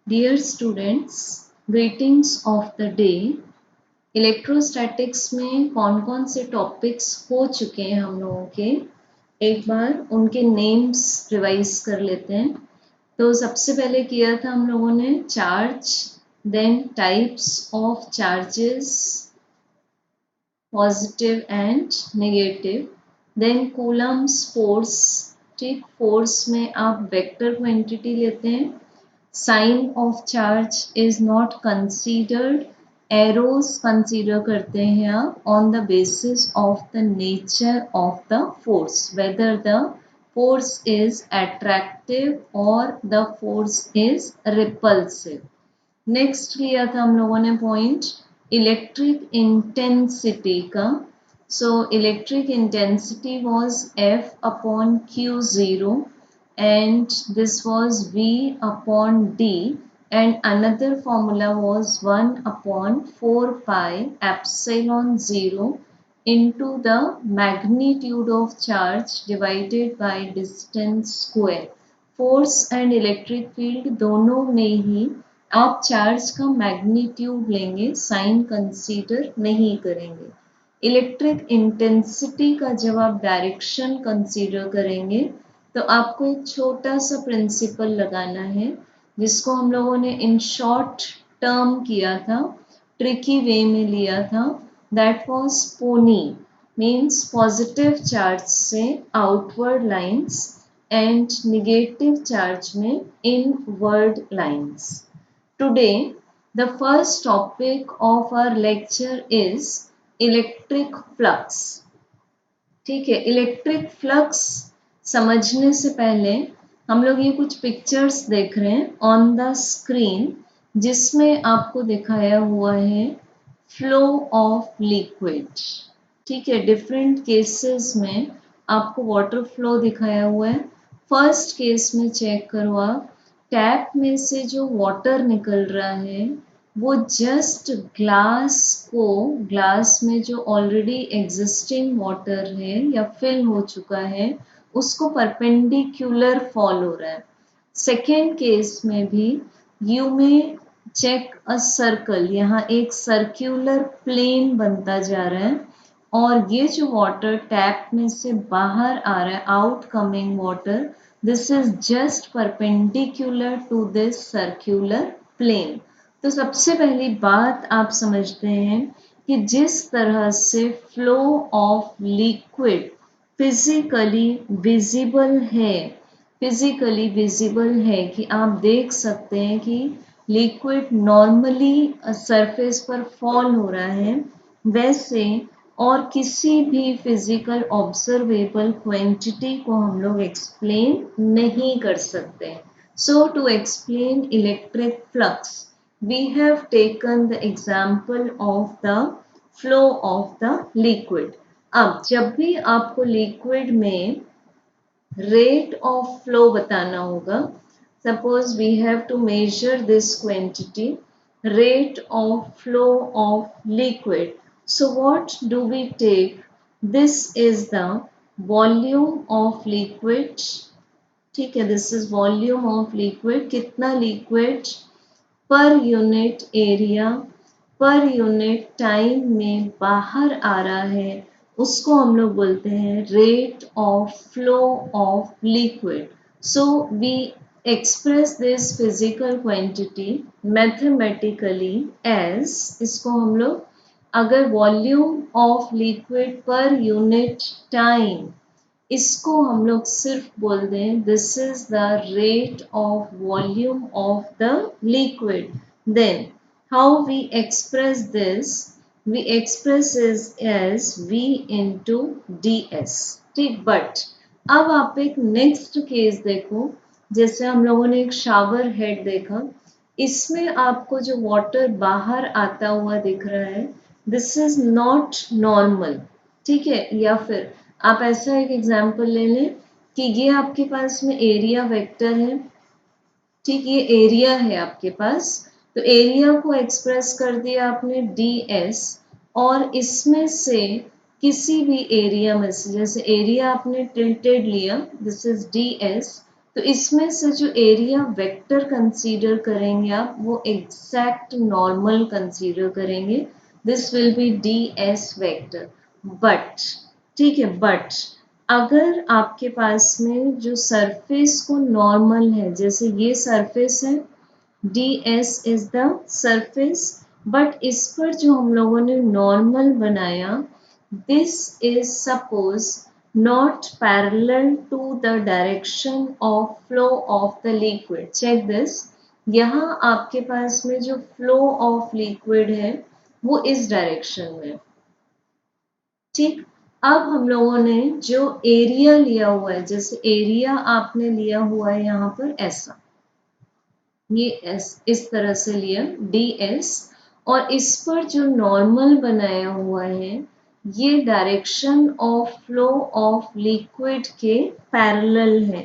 Dear students, greetings of the day. Electrostatics में कौन कौन से टॉपिक्स हो चुके हैं हम लोगों के, एक बार उनके नेम्स रिवाइज कर लेते हैं। तो सबसे पहले किया था हम लोगों ने charge, then types of charges, positive and negative, then Coulomb's force. ठीक, फोर्स में आप वेक्टर क्वांटिटी लेते हैं। Sign of charge is not considered, arrows consider करते हैं आप on the basis of the nature of the force, whether the force is attractive और the force is repulsive. Next लिया था हम लोगों ने पॉइंट इलेक्ट्रिक इंटेंसिटी का। So electric intensity was F upon Q0 and this was V upon D, and another formula was 1 upon 4 pi epsilon 0 into the magnitude of charge divided by distance square। Force and electric field दोनों में ही आप charge का magnitude लेंगे, sign consider नहीं करेंगे। Electric intensity का जब आप डायरेक्शन कंसीडर करेंगे तो आपको एक छोटा सा प्रिंसिपल लगाना है जिसको हम लोगों ने इन शॉर्ट टर्म किया था, ट्रिकी वे में लिया था। That was pony, means positive charge से outward lines and negative charge में inward lines. Today, the first topic of our lecture is electric flux. ठीक है, इलेक्ट्रिक फ्लक्स समझने से पहले हम लोग ये कुछ पिक्चर्स देख रहे हैं ऑन द स्क्रीन, जिसमें आपको दिखाया हुआ है फ्लो ऑफ लिक्विड। ठीक है, डिफरेंट केसेस में आपको वाटर फ्लो दिखाया हुआ है। फर्स्ट केस में चेक करो आप, टैप में से जो वाटर निकल रहा है वो जस्ट ग्लास में जो ऑलरेडी एग्जिस्टिंग वाटर है या फिल हो चुका है उसको परपेंडिकुलर फॉल हो रहा है। सेकेंड केस में भी यू में चेक अ सर्कल, यहाँ एक सर्क्यूलर प्लेन बनता जा रहा है और ये जो वाटर टैप में से बाहर आ रहा है, out coming water, this is just perpendicular to this circular plane. तो सबसे पहली बात आप समझते हैं कि जिस तरह से flow of liquid physically visible है कि आप देख सकते हैं कि लिक्विड नॉर्मली सरफेस पर फॉल हो रहा है, वैसे और किसी भी फिजिकल ऑब्जर्वेबल क्वांटिटी को हम लोग एक्सप्लेन नहीं कर सकते। So to explain electric flux we have taken the example of the flow of the liquid। अब जब भी आपको लिक्विड में रेट ऑफ फ्लो बताना होगा, suppose we have to measure this quantity, rate of flow of liquid, so what do we take, this is the volume of liquid. ठीक है, this is volume of liquid, कितना liquid per unit area per unit time में बाहर आ रहा है, उसको हम लोग बोलते हैं rate of flow of liquid. So we express this physical quantity mathematically as, इसको हम लोग अगर volume of liquid per unit time, इसको हम लोग सिर्फ बोल दें this is the rate of volume of the liquid, then how we express this, we express is as V into ds। ठीक, बट अब आप एक नेक्स्ट केस देखो, जैसे हम लोगों ने एक शावर हेड देखा, इसमें आपको जो वाटर बाहर आता हुआ दिख रहा है, दिस इज नॉट नॉर्मल। ठीक है, या फिर आप ऐसा एक एग्जाम्पल ले लें कि ये आपके पास में एरिया वेक्टर है। ठीक, ये एरिया है आपके पास, तो एरिया को एक्सप्रेस कर दिया आपने ds, और इसमें से किसी भी एरिया में से, जैसे एरिया आपने टिल्टेड लिया, दिस इज ds, तो इसमें से जो एरिया वेक्टर कंसीडर करेंगे आप वो एग्जैक्ट नॉर्मल कंसीडर करेंगे, this will B D s vector. But ठीक है, बट अगर आपके पास में जो सरफेस को नॉर्मल है, जैसे ये सरफेस है, D S is the surface, but इस पर जो हम लोगों ने नॉर्मल बनाया, this is suppose not parallel to the direction of flow of the liquid. Check this. यहाँ आपके पास में जो फ्लो ऑफ लिक्विड है वो इस डायरेक्शन में, ठीक। अब हम लोगों ने जो एरिया लिया हुआ है, जैसे एरिया आपने लिया हुआ है यहाँ पर ऐसा, ये एस इस तरह से लिया डी एस, और इस पर जो नॉर्मल बनाया हुआ है ये direction of flow of liquid के पैरेलल है।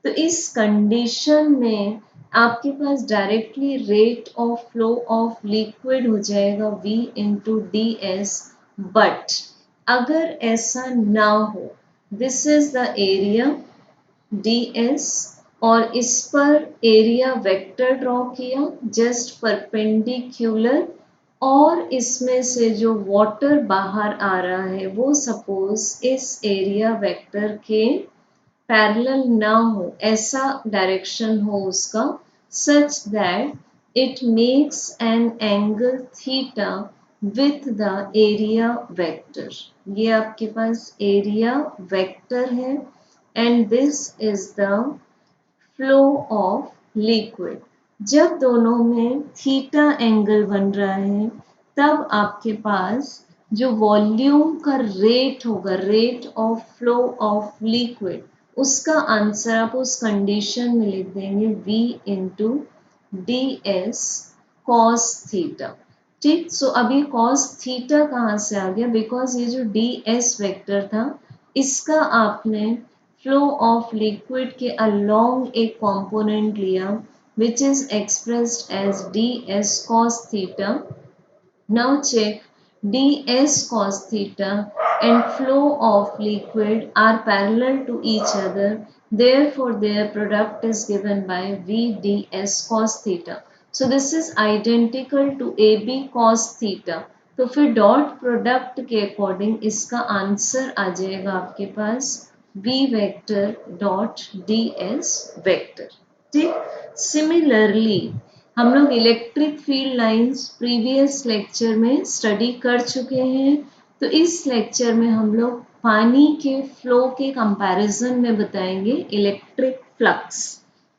तो इस कंडीशन में आपके पास directly rate of flow of liquid हो जाएगा v into D S. But अगर ऐसा ना हो, this is the area ds और इस पर एरिया वेक्टर ड्रॉ किया जस्ट परपेंडिकुलर, और इसमें से जो वाटर बाहर आ रहा है वो सपोज इस एरिया वेक्टर के पैरेलल ना हो, ऐसा डायरेक्शन हो उसका, such that it makes an angle theta with the area vector. ये आपके पास एरिया वेक्टर है and this is the flow of liquid. जब दोनों में थीटा एंगल बन रहा है तब आपके पास जो वॉल्यूम का रेट होगा, rate of flow of liquid, उसका आंसर आप उस कंडीशन में लिख देंगे v into D s cos theta. ठीक, सो अभी कॉस थीटा कहाँ से आ गया, बिकॉज ये जो डी एस वेक्टर था इसका आपने फ्लो ऑफ लिक्विड के अलोंग एक कंपोनेंट लिया which is expressed as d s cos theta. Now check ds cos theta and flow of liquid are parallel to each other. Therefore, their product is given by v ds cos theta. So this is identical to ab cos theta. तो फिर dot product के according इसका answer आ जाएगा आपके पास v vector dot ds vector. ठीक, similarly हम लोग electric field lines previous lecture में स्टडी कर चुके हैं, तो इस लेक्चर में हम लोग पानी के फ्लो के कंपैरिजन में बताएंगे इलेक्ट्रिक फ्लक्स।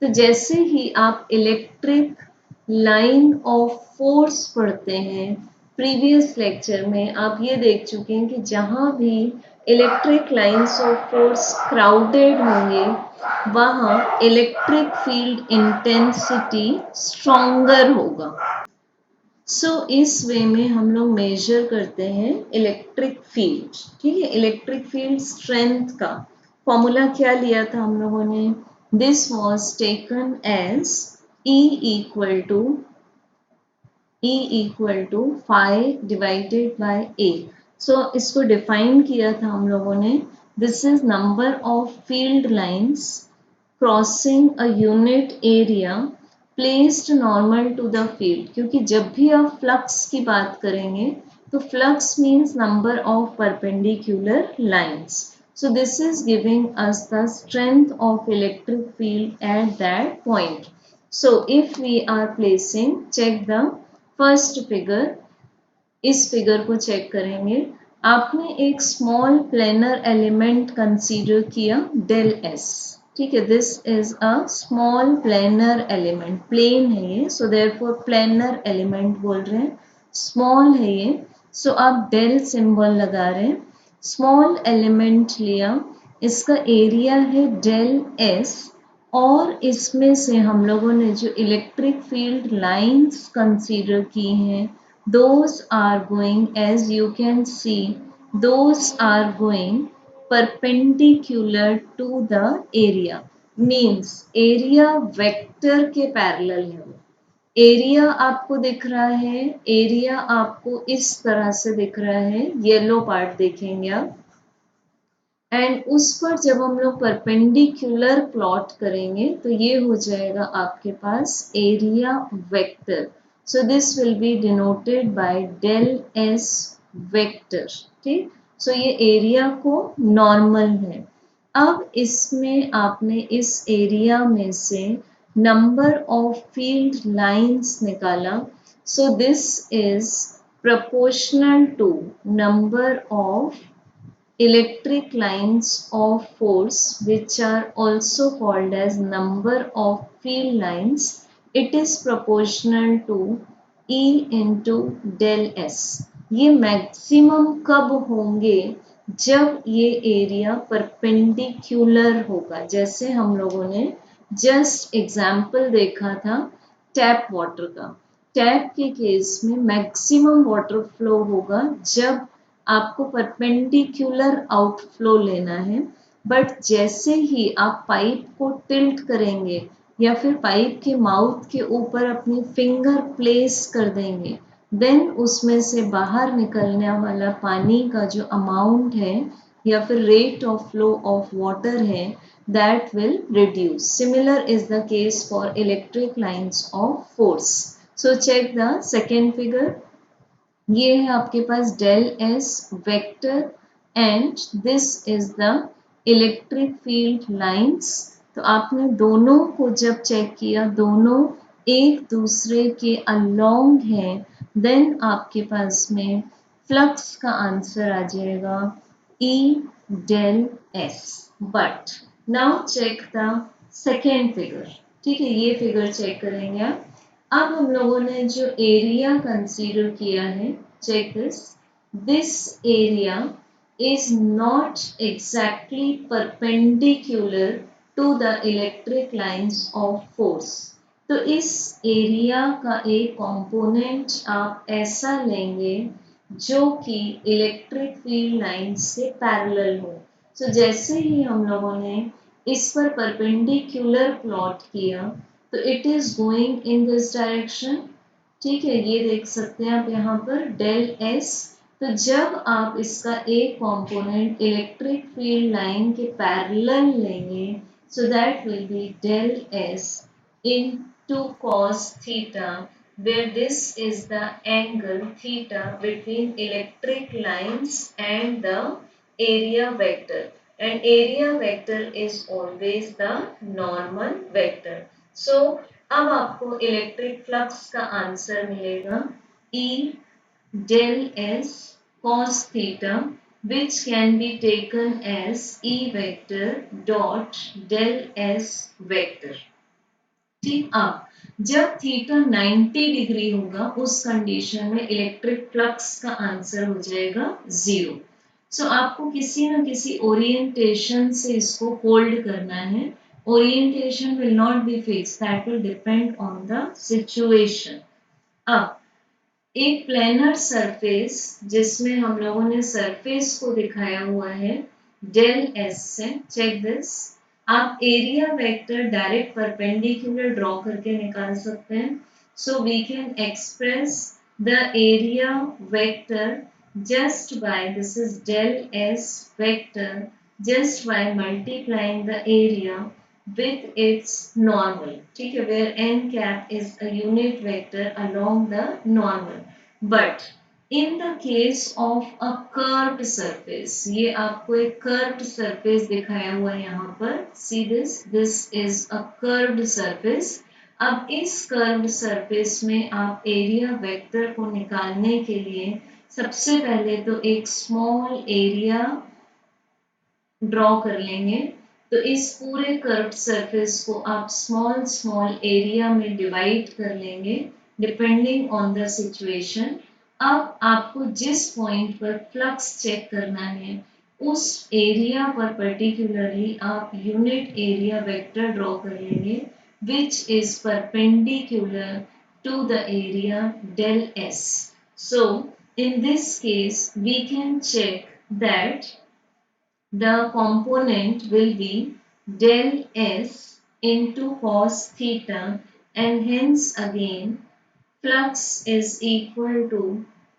तो जैसे ही आप इलेक्ट्रिक लाइन ऑफ फोर्स पढ़ते हैं, प्रीवियस लेक्चर में आप ये देख चुके हैं कि जहाँ भी electric lines of force crowded होंगे वहाँ इलेक्ट्रिक फील्ड इंटेंसिटी स्ट्रॉन्गर होगा। सो इस वे में हम लोग मेजर करते हैं इलेक्ट्रिक फील्ड। ठीक है, इलेक्ट्रिक फील्ड स्ट्रेंथ का फॉर्मूला क्या लिया था हम लोगों ने, this was taken as E equal to phi divided by A. So इसको डिफाइन किया था हम लोगों ने, this is number of field lines crossing a unit area placed normal to the field. क्योंकि जब भी आप फ्लक्स की बात करेंगे तो flux means number of perpendicular lines. So this is giving us the strength of electric field at that point. So if we are placing, check the first figure, इस figure को चेक करेंगे, आपने एक small planar element consider किया del s. ठीक है, this is a small planar element, plane है ये, सो देयरफॉर प्लेनर एलिमेंट बोल रहे हैं, स्मॉल है ये, सो आप डेल सिंबल लगा रहे हैं। स्मॉल एलिमेंट लिया, इसका एरिया है डेल एस, और इसमें से हम लोगों ने जो इलेक्ट्रिक फील्ड लाइंस कंसीडर की हैं, those are going, as you can see, those are going perpendicular to the area, means area vector के पैरेलल है वो। एरिया आपको दिख रहा है, एरिया आपको इस तरह से दिख रहा है, येलो पार्ट देखेंगे आप, एंड उस पर जब हम लोग परपेंडिकुलर प्लॉट करेंगे तो ये हो जाएगा आपके पास area vector. So this will be denoted by del S vector. ठीक. सो ये एरिया को नॉर्मल है. अब इसमें आपने इस एरिया में से नंबर ऑफ फील्ड लाइंस निकाला. सो this is proportional to number of electric lines of force, which are also called as number of field lines. It is proportional to E into del S. ये maximum कब होंगे? जब ये area perpendicular होगा. जैसे हम लोगों ने जस्ट एग्जाम्पल देखा था टैप वाटर का. टैप के केस में मैक्सिमम वाटर फ्लो होगा जब आपको परपेंडिकुलर आउटफ्लो लेना है. बट जैसे ही आप पाइप को टिल्ट करेंगे या फिर पाइप के माउथ के ऊपर अपनी फिंगर प्लेस कर देंगे, देन उसमें से बाहर निकलने वाला पानी का जो अमाउंट है या फिर rate of flow of water है, that will reduce. Similar is the case for electric lines of force. So check the second figure. ये है आपके पास del S vector and this is the electric field lines. तो आपने दोनों को जब चेक किया, दोनों एक दूसरे के अलोंग हैं, देन आपके पास में फ्लक्स का आंसर आ जाएगा E del s. But now check the second figure. ठीक है, ये फिगर चेक करेंगे आप. अब हम लोगों ने जो एरिया कंसीडर किया है, check this area is not exactly perpendicular to the electric lines of force. तो इस एरिया का एक कंपोनेंट आप ऐसा लेंगे जो कि इलेक्ट्रिक फील्ड लाइन से पैरेलल हो. सो जैसे ही हम लोगों ने इस पर परपेंडिकुलर प्लॉट किया तो it is going in this direction. ठीक है, ये देख सकते हैं आप यहाँ पर डेल एस. तो जब आप इसका एक कंपोनेंट इलेक्ट्रिक फील्ड लाइन के पैरेलल लेंगे, so that will be del s into cos theta, where this is the angle theta between electric lines and the area vector, and area vector is always the normal vector. So अब आपको electric flux का answer मिलेगा E del S cos theta, which can be taken as E vector dot del S vector. ठीक. अब जब theta 90 degree होगा उस condition में इलेक्ट्रिक फ्लक्स का आंसर हो जाएगा 0. सो आपको किसी न किसी ओरिएंटेशन से इसको होल्ड करना है. Orientation will not be fix, that will depend on the situation. अब एक प्लेनर सरफेस जिसमें हम लोगों ने सरफेस को दिखाया हुआ है डेल एस से. Check this. आप area vector direct perpendicular draw करके निकाल सकते हैं. So we can express the area vector just by, this is del s vector, just by multiplying the area with its normal. ठीक है, where n cap is a unit vector along the normal. But in the case of a curved surface, ये आपको एक curved surface दिखाया हुआ है यहाँ पर. See this, this is a curved surface. अब इस कर्व्ड सरफेस में आप एरिया वेक्टर को निकालने के लिए सबसे पहले तो एक स्मॉल एरिया ड्रॉ कर लेंगे. तो इस पूरे कर्व्ड सरफेस को आप स्मॉल स्मॉल एरिया में डिवाइड कर लेंगे डिपेंडिंग ऑन द सिचुएशन. अब आपको जिस पॉइंट पर फ्लक्स चेक करना है उस एरिया पर पर्टिकुलरली आप यूनिट एरिया वेक्टर ड्रॉ कर लेंगे which is perpendicular to the area del S. So in this case we can check that the component will be del S into cos theta, and hence again flux is equal to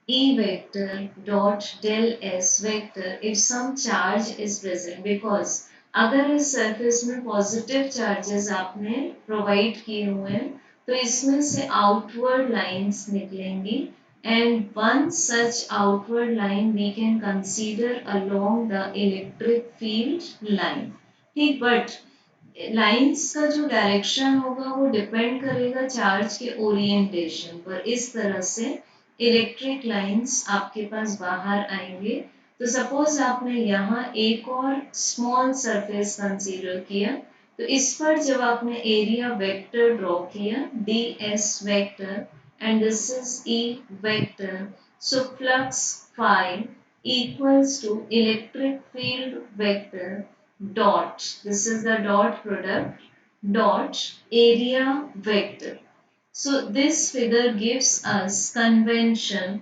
E vector dot del S vector if some charge is present, because अगर इस surface में positive charges आपने provide किए हुए हैं तो इसमें से आउटवर्ड लाइंस निकलेंगी, and one such outward line we can consider along the electric field line. ठीक, बट लाइंस का जो डायरेक्शन होगा वो डिपेंड करेगा चार्ज के ओरिएंटेशन पर। इस तरह से इलेक्ट्रिक लाइंस आपके पास बाहर आएंगे। तो सपोज आपने यहाँ एक और स्मॉल सरफेस कंसीडर किया, तो इस पर जब आपने एरिया वेक्टर ड्रॉ किया d s vector and this is E vector, so flux phi equals to electric field vector dot, this is the dot product, dot area vector. So this figure gives us convention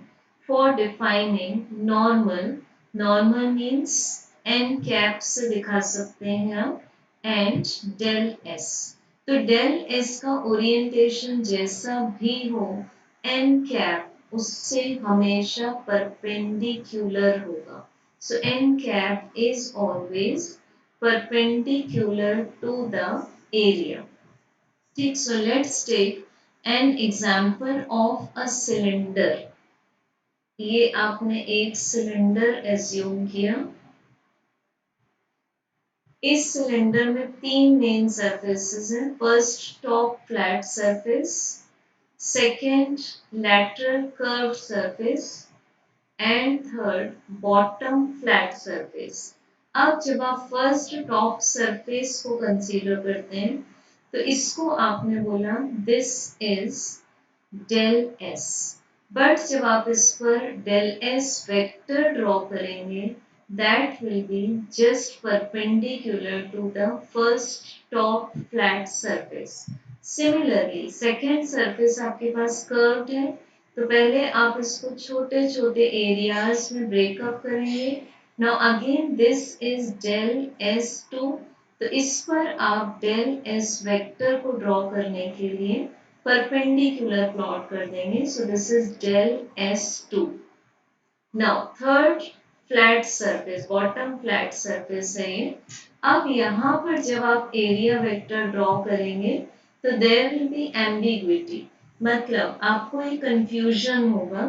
for defining normal. Normal means n cap से दिखा सकते हैं हम, and del s. तो del s का orientation जैसा भी हो, n cap उससे हमेशा परपेंडिकुलर होगा. So n cap is always perpendicular to the area. ठीक, so let's take an example of a cylinder. ये आपने एक सिलेंडर एज्यूम किया। इस सिलेंडर में तीन मेन सरफेसेस हैं। First top flat surface, second lateral curved surface and third bottom flat surface. अब जब आप फर्स्ट टॉप सरफेस को कंसीडर करते हैं तो इसको आपने बोला this is del s, but जब आप इस पर डेल एस वेक्टर ड्रॉ करेंगे that will be just perpendicular to the first top flat surface. Similarly second surface आपके पास कर्व्ड है, तो पहले आप इसको छोटे छोटे एरियाज में ब्रेकअप करेंगे। Now again this is del s two, तो इस पर आप डेल एस वेक्टर को ड्रॉ करने के लिए परपेंडिकुलर प्लॉट कर देंगे। So this is del s two. Now third flat surface, bottom flat surface है ये। अब यहाँ पर जब आप एरिया वेक्टर ड्रॉ करेंगे तो देयर विल बी एम्बिग्विटी, मतलब आपको एक कंफ्यूजन होगा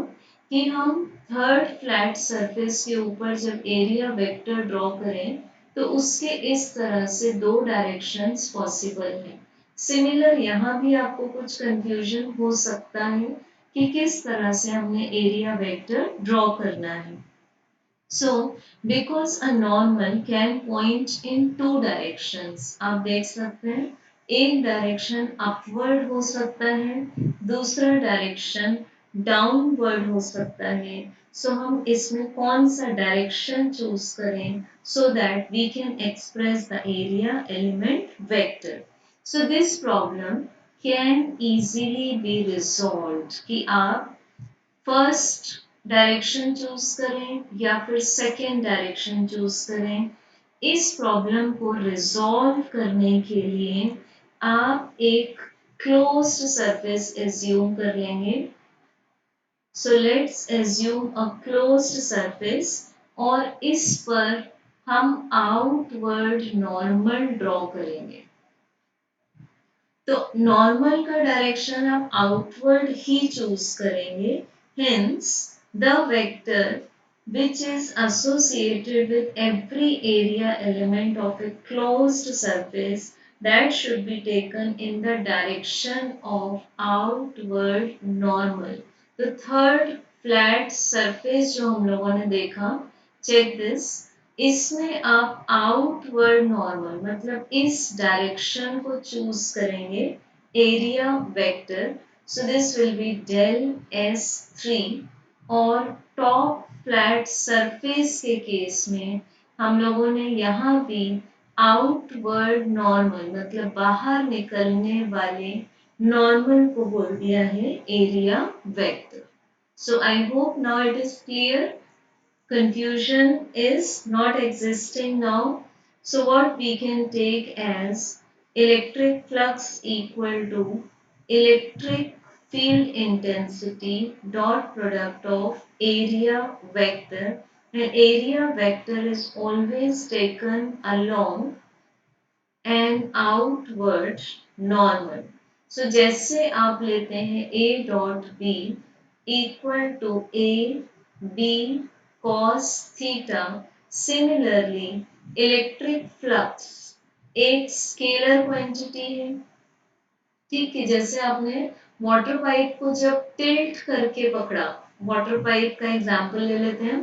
कि हम थर्ड फ्लैट सरफेस के ऊपर जब एरिया वेक्टर ड्रॉ करें तो उसके इस तरह से दो डायरेक्शंस पॉसिबल हैं। सिमिलर यहाँ भी आपको कुछ कंफ्यूजन हो सकता है कि किस तरह से हमने एरिया वेक्टर ड्रॉ करना है। So, because a normal can point in two directions, आप देख सकते हैं एक डायरेक्शन अपवर्ड हो सकता है, दूसरा डायरेक्शन डाउनवर्ड हो सकता है। सो हम इसमें कौन सा डायरेक्शन चूज करें so that we can express the area element vector. So this problem can easily be resolved कि आप फर्स्ट डायरेक्शन चूज करें या फिर सेकेंड डायरेक्शन चूज करें। इस प्रॉब्लम को रिजॉल्व करने के लिए आप एक क्लोज्ड सरफेस एज्यूम कर लेंगे। So let's assume a closed surface और इस पर हम आउटवर्ड नॉर्मल ड्रॉ करेंगे। तो नॉर्मल का डायरेक्शन आप आउटवर्ड ही चूज करेंगे। Hence, the vector which is associated with every area element of a closed surface that should be taken in the direction of outward normal. The third flat surface जो हम लोगों ने देखा, check this, इसमें आप outward normal मतलब इस direction को चूज करेंगे area vector. So this will be del s three. और टॉप फ्लैट सरफेस के केस में हम लोगों ने यहाँ भी आउटवर्ड नॉर्मल मतलब बाहर निकलने वाले नॉर्मल को बोल दिया है area vector. So I hope now it is clear, confusion is not existing now. So what we can take as electric flux equal to electric field intensity dot product of area vector, and area vector is always taken along an outward normal. So जैसे आप लेते हैं a dot b equal to a b cos theta. Similarly, electric flux एक scalar quantity है, ठीक है। जैसे आपने वाटर पाइप को जब टिल्ट करके पकड़ा, वाटर पाइप का एग्जांपल ले लेते हैं।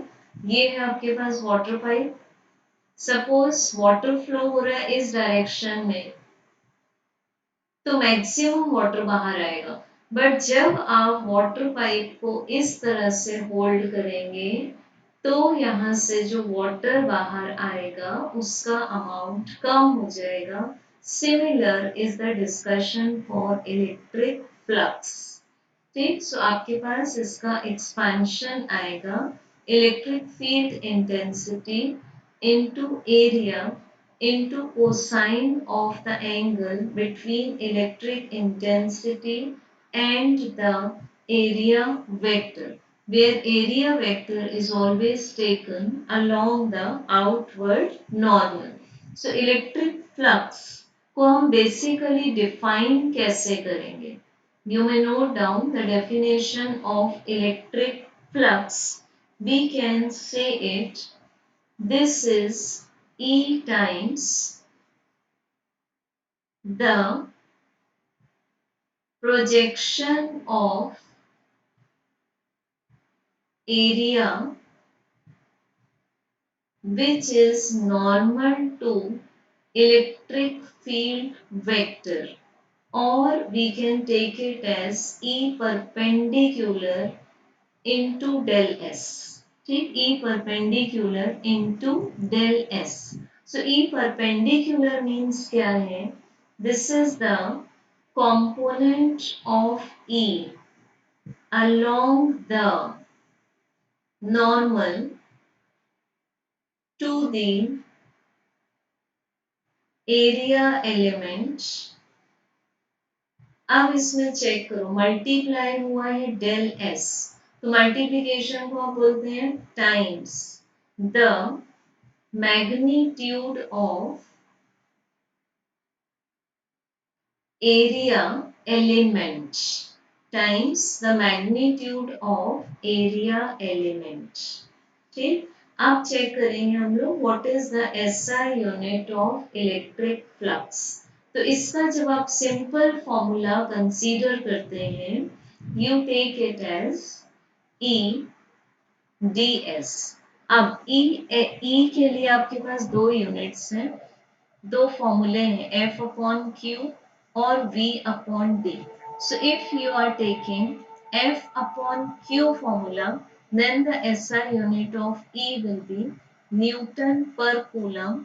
ये है आपके पास water pipe, suppose water flow हो रहा है इस डायरेक्शन में, तो मैक्सिमम वाटर बाहर आएगा। बट जब आप वाटर पाइप को इस तरह से होल्ड करेंगे, तो यहाँ से जो वाटर बाहर आएगा उसका अमाउंट कम हो जाएगा। Similar is the discussion for electric flux, ठीक। सो आपके पास इसका एक्सपेंशन आएगा electric field intensity into area into cosine of the angle between electric intensity and the area vector, where area vector is always taken along the outward normal. So electric flux को हम basically define कैसे करेंगे? You may note down the definition of electric flux. We can say it, this is E times the projection of area which is normal to electric field vector, or we can take it as E perpendicular into del S, ठीक। E perpendicular into del S. So E perpendicular means क्या है? This is the component of E along the normal to the area element। अब इसमें check करो, multiply हुआ है del S, तो multiplication को आप बोलते हैं times the magnitude of area element times the magnitude of area element, ठीक। अब चेक करेंगे हम लोग what is the SI unit of electric flux. तो इसका जब आप सिंपल फॉर्मूला कंसीडर करते हैं, you take it as E d s. अब ई के लिए आपके पास दो यूनिट्स हैं, दो फॉर्मूले हैं, एफ अपॉन क्यू और V upon D. So if you are taking F upon Q formula, then the SI unit of E will be Newton per coulomb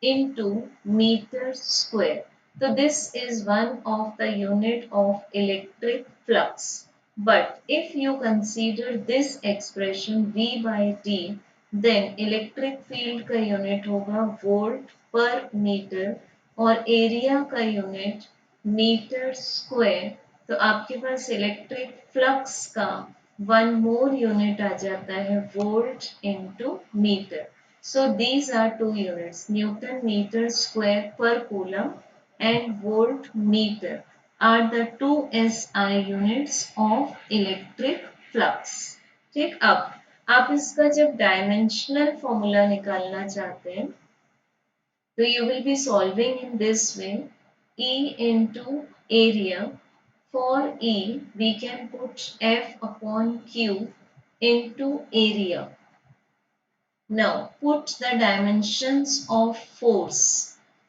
into meter square. So this is one of the unit of electric flux. But if you consider this expression V by D, then electric field का unit होगा volt per meter और area का unit meter square। तो आपके पास electric flux का one more unit आ जाता है volt into meter. So these are two units, Newton meter square per coulomb and voltmeter are the two SI units of electric flux, ठीक। अब आप इसका जब डायमेंशनल फॉर्मूला निकालना चाहते हैं, तो you will be solving in this way, E into area. For E, we can put F upon Q into area. Now put the dimensions of force.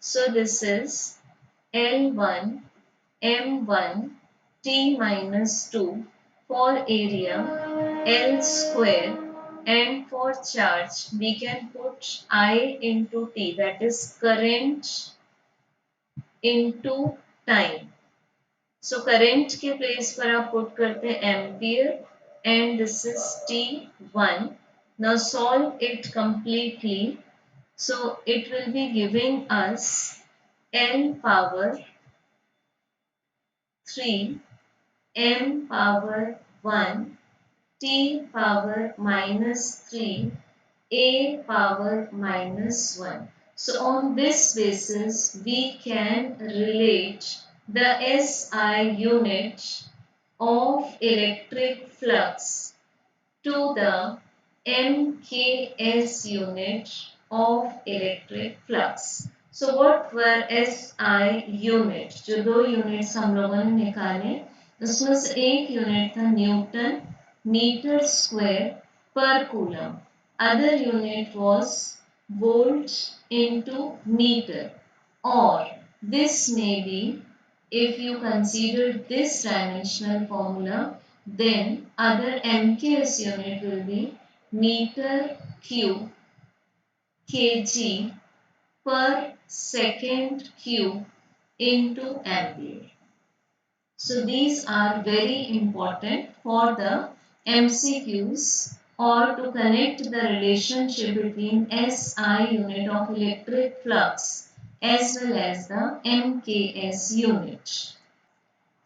So this is L1 M1 T minus 2 for area, L square, and for charge we can put I into T, that is current into time. So current के place पर आप put करते हैं ampere and this is T1. Now solve it completely. So it will be giving us L power 3 m power 1 t power minus 3 a power minus 1. So on this basis, we can relate the SI unit of electric flux to the MKS unit of electric flux. So what were SI unit? जो दो units हम लोगों ने निकाले उसमें से एक unit था न्यूटन मीटर स्क्वायर पर coulomb. Other unit was volt into meter, or this may be, if you consider this dimensional formula, then other MKS unit will be meter cube kg per second cube into ampere. So these are very important for the MCQs or to connect the relationship between SI unit of electric flux as well as the MKS unit.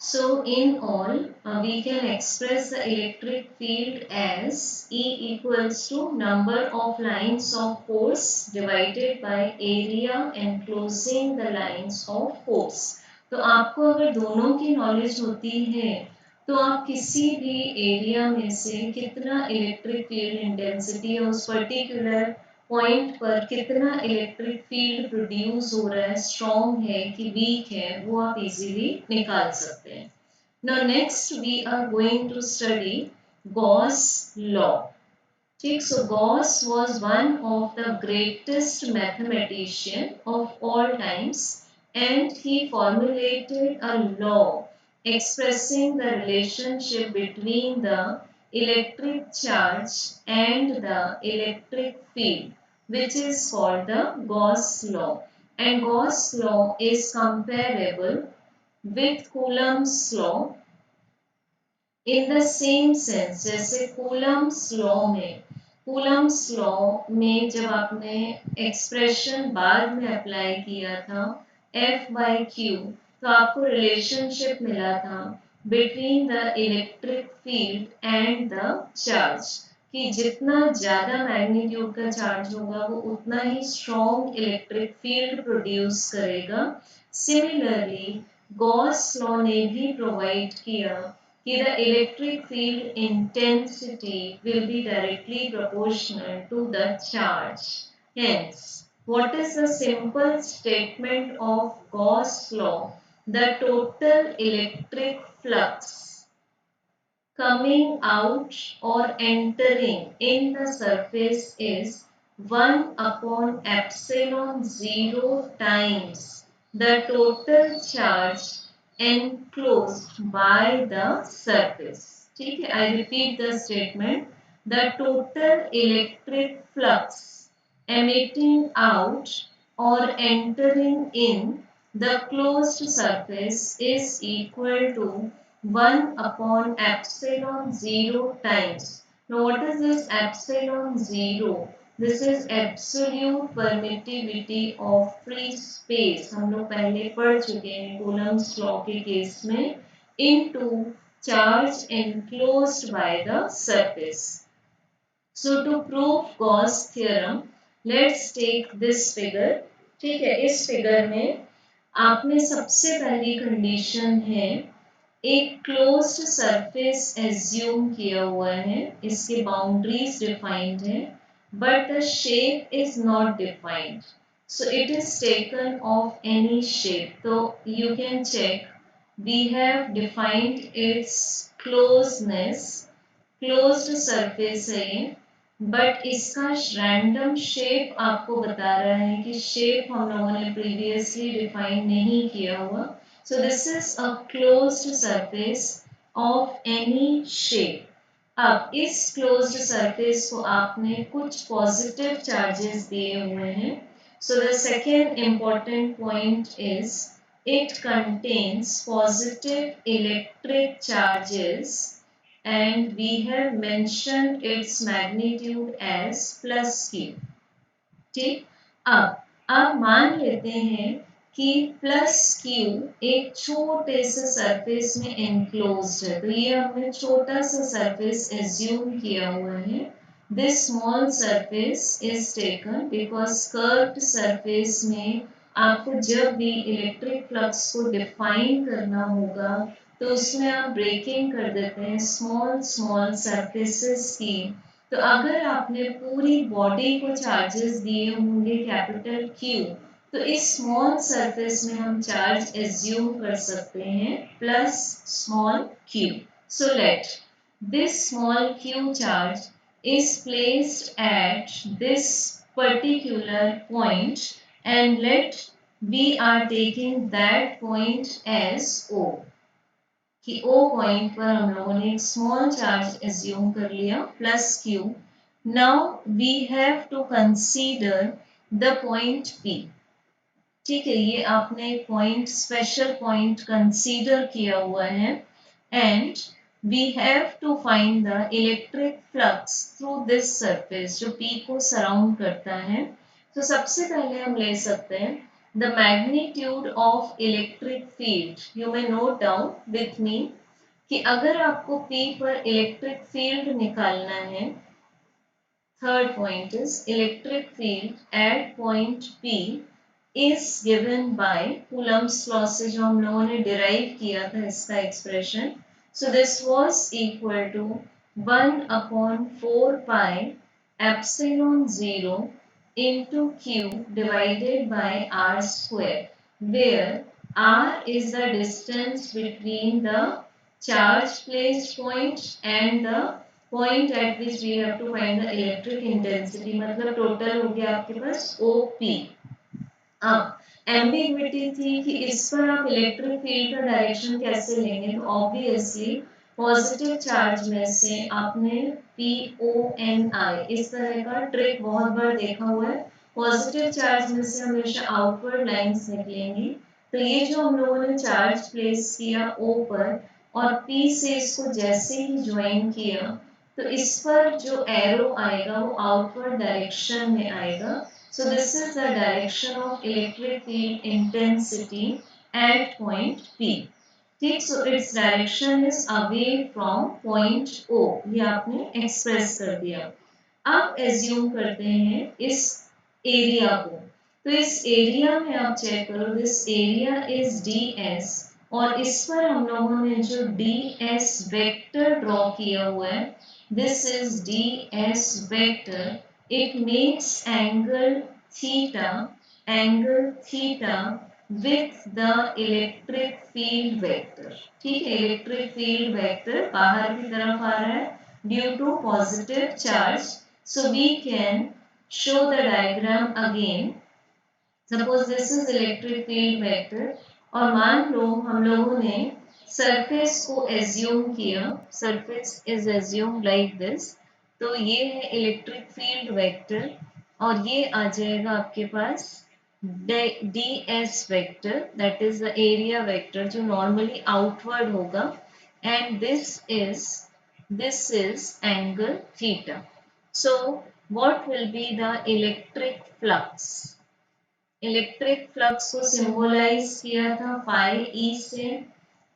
So in all, we can express the electric field as E equals to number of lines of force divided by area enclosing the lines of force. तो आपको अगर दोनों की knowledge होती है तो आप किसी भी एरिया में से कितना इलेक्ट्रिक फील्ड इंटेंसिटी है उस पर्टिकुलर पॉइंट पर कितना इलेक्ट्रिक फील्ड प्रोड्यूस हो रहा है स्ट्रॉन्ग है कि वीक है वो आप इजीली निकाल सकते हैं. Now next we are going to study Gauss law. ठीक, so Gauss was one of the greatest mathematician of all times and he formulated a law expressing the relationship between the electric charge and the electric field, which is called the Gauss law. And Gauss law is comparable with Coulomb's law in the same sense. जैसे Coulomb's law में जब आपने expression बाद में apply किया था F by Q तो आपको रिलेशनशिप मिला था between the electric field and the charge कि जितना ज़्यादा मैग्नीट्यूड का चार्ज होगा वो उतना ही स्ट्रॉन्ग इलेक्ट्रिक फील्ड प्रोड्यूस करेगा. सिमिलरली गॉस लॉ ने भी प्रोवाइड किया कि the electric field intensity will be directly proportional to the charge. Hence, what is the simple statement of Gauss law? The total electric flux coming out or entering in the surface is 1 upon epsilon 0 times the total charge enclosed by the surface. ठीक है, I repeat the statement. The total electric flux emitting out or entering in the closed surface is equal to 1 upon epsilon 0 times. Now what is this epsilon 0? This is absolute permittivity of free space. हम लोग पहले पढ़ चुके हैं Coulomb's law के case में into charge enclosed by the surface. So to prove Gauss theorem, let's take this figure. ठीक है, इस फिगर में आपने सबसे पहली कंडीशन है एक क्लोज्ड सरफेस एज्यूम किया हुआ है, इसके बाउंड्रीज डिफाइंड है but the shape is not defined, so it is taken of any shape. So you can check, we have defined its closeness, closed surface है ये, बट इसका रैंडम शेप आपको बता रहा है कि शेप हम लोगों ने प्रीवियसली डिफाइन नहीं किया हुआ. So this is a closed surface of any shape. अब इस क्लोज्ड सरफेस को आपने कुछ पॉजिटिव चार्जेस दिए हुए हैं. So the second important point is it contains positive electric charges and we have mentioned its magnitude as plus q. ठीक, अब मान लेते हैं कि प्लस क्यू एक छोटे से सरफेस में एनक्लोज्ड है, तो ये हमने छोटा सा सरफेस एज्यूम किया हुआ है। This small surface is taken because curved surface में आपको जब भी इलेक्ट्रिक फ्लक्स को डिफाइन करना होगा तो उसमें आप ब्रेकिंग कर देते हैं स्मॉल स्मॉल सरफेसेस की। तो अगर आपने पूरी बॉडी को चार्जेस दिए होंगे कैपिटल क्यू, तो इस स्मॉल सरफेस में हम चार्ज एज्यूम कर सकते हैं plus small Q. So let this small Q charge is placed at this particular point, and let we are taking that point as O, कि O पॉइंट पर हम लोगों ने एक स्मॉल चार्ज एज्यूम कर लिया plus Q. Now we have to consider the point P। ठीक है, ये आपने पॉइंट स्पेशल पॉइंट कंसीडर किया हुआ है and we have to find the electric flux through this surface जो P को सराउंड करता है। तो सबसे पहले हम ले सकते हैं the magnitude of electric field. You may note down with me कि अगर आपको P पर इलेक्ट्रिक फील्ड निकालना है, third point is electric field at point P is given by Coulomb's law से जो हम लोगों ने derive किया था इसका expression. So this was equal to 1 upon 4 pi epsilon 0 into Q divided by R square, where R is the distance between the charge placed point and the point at which we have to find the electric intensity। मतलब total हो गया आपके पास OP। अब ambiguity थी कि इस पर आप इलेक्ट्रिक फील्ड का डायरेक्शन कैसे लेंगे, तो ऑब्वियसली पॉजिटिव चार्ज में से आपने PONI इस तरह का ट्रिक बहुत बार देखा हुआ है। पॉजिटिव चार्ज में से हमेशा आउटवर्ड लाइंस निकलेंगी। तो ये जो हम लोगों ने चार्ज प्लेस किया O पर और P से इसको जैसे ही ज्वाइन किया, तो इस पर जो एरो आएगा वो आउटवर्ड डायरेक्शन में आएगा। So this is the direction of electric field intensity at point P। ठीक, so its direction is away from point O। ये आपने एक्सप्रेस कर दिया। अब एज्यूम करते हैं इस एरिया को, तो इस एरिया में आप चेक करो, दिस एरिया इज ds और इस पर हम लोगों ने जो ds वेक्टर ड्रॉ किया हुआ है, this is ds vector. It makes angle theta with the electric field vector। ठीक है, इलेक्ट्रिक फील्ड वेक्टर बाहर की तरफ आ रहा है due to positive charge. So we can show the diagram again। Suppose this is electric field vector और मान लो हम लोगों ने सरफेस को एज्यूम किया, surface is assume like this. तो ये है इलेक्ट्रिक फील्ड वेक्टर और ये आ जाएगा आपके पास ds vector, that is the area vector जो नॉर्मली आउटवर्ड होगा, and this is angle theta. So what will be the electric flux? Electric flux को सिंबलाइज किया था फाई ई से।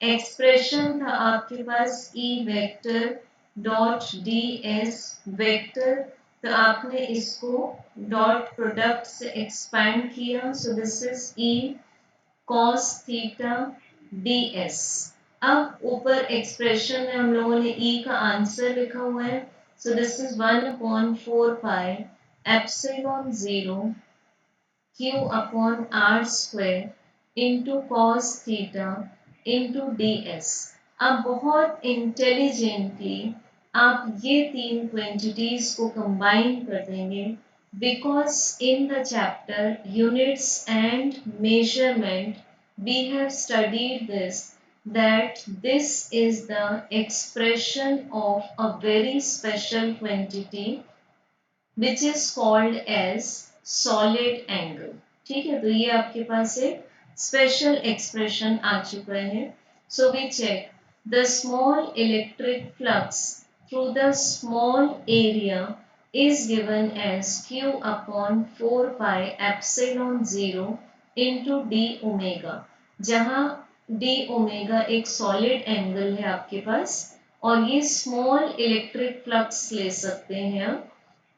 एक्सप्रेशन था आपके पास E vector dot ds vector, तो आपने इसको डॉट प्रोडक्ट से एक्सपैंड किया। सो this is E cos theta ds। अब ऊपर एक्सप्रेशन में हम लोगों ने E का आंसर लिखा हुआ है। सो this is 1/4 pi epsilon 0 Q upon R square into cos theta into ds। अब बहुत इंटेलिजेंटली आप ये तीन क्वांटिटीज को कंबाइन कर देंगे, because in the chapter units and measurement we have studied this, that this is the expression of a very special quantity which is called as solid angle। ठीक है, तो ये आपके पास एक स्पेशल एक्सप्रेशन आ चुका है। So we check the small electric flux through the small area is given as q upon 4 pi epsilon 0 into d omega, जहाँ डी ओमेगा एक सॉलिड एंगल है आपके पास, और ये स्मॉल इलेक्ट्रिक फ्लक्स ले सकते हैं आप।